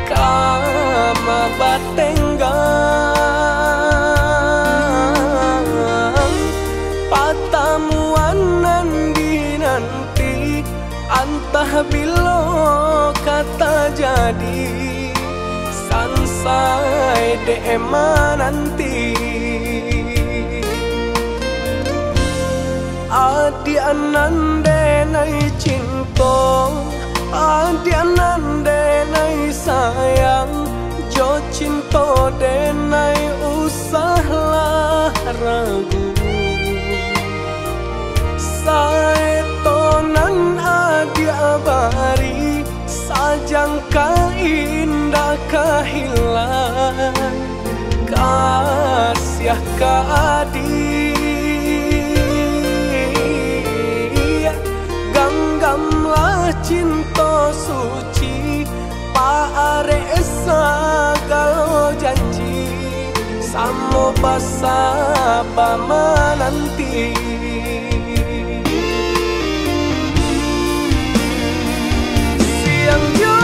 kama batenggang patamuan nanti antah bilo kata jadi sansai dema nanti adi anande nai cinta adi anande nai sayang jo cinta denai usahlah ragu saetonan adi abari sajangka indah kehilang kasih ka adi ganggamlah cinta suci paare segala janji samo basa bama nanti siang yo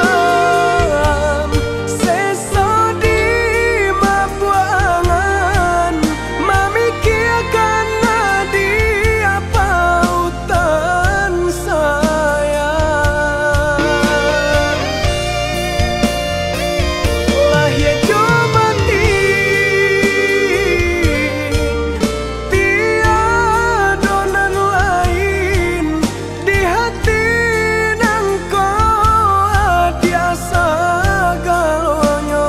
malam seso di mabuangan memikirkan nadi apa utan saya lah ya jo mati tiada nan lain di hati nangko adiasa galonyo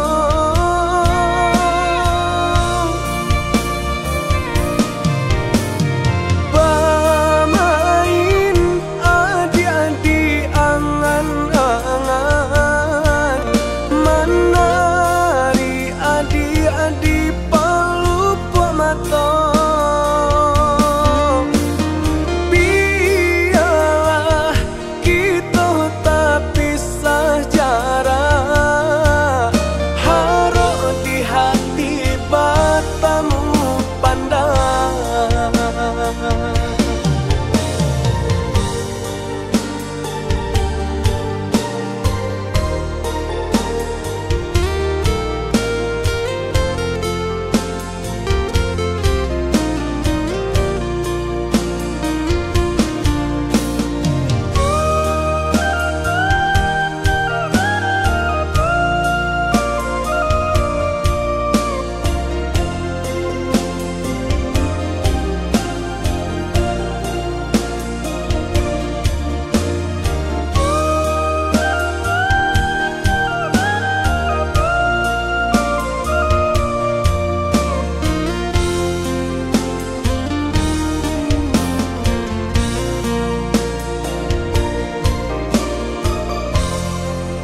pamain adi-adi angan-angan menari adi-adi pelupuk mata biarlah kita tak pisah jarak harap di hati batamu pandang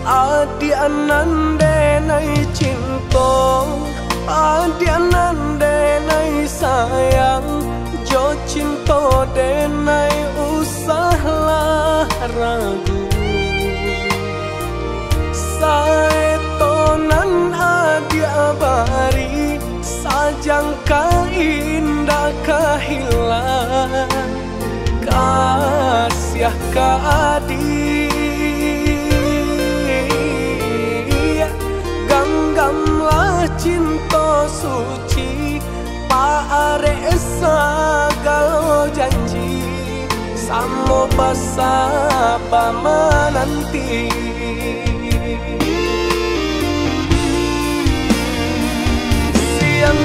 adi anande nai cinta adi anande nai sayang jo cinta denai usahlah ragu saetonan adi abari sajangka indah kehilang kasih ka adi ganggamlah cinta suci paare segala janji samo basa bama nanti siang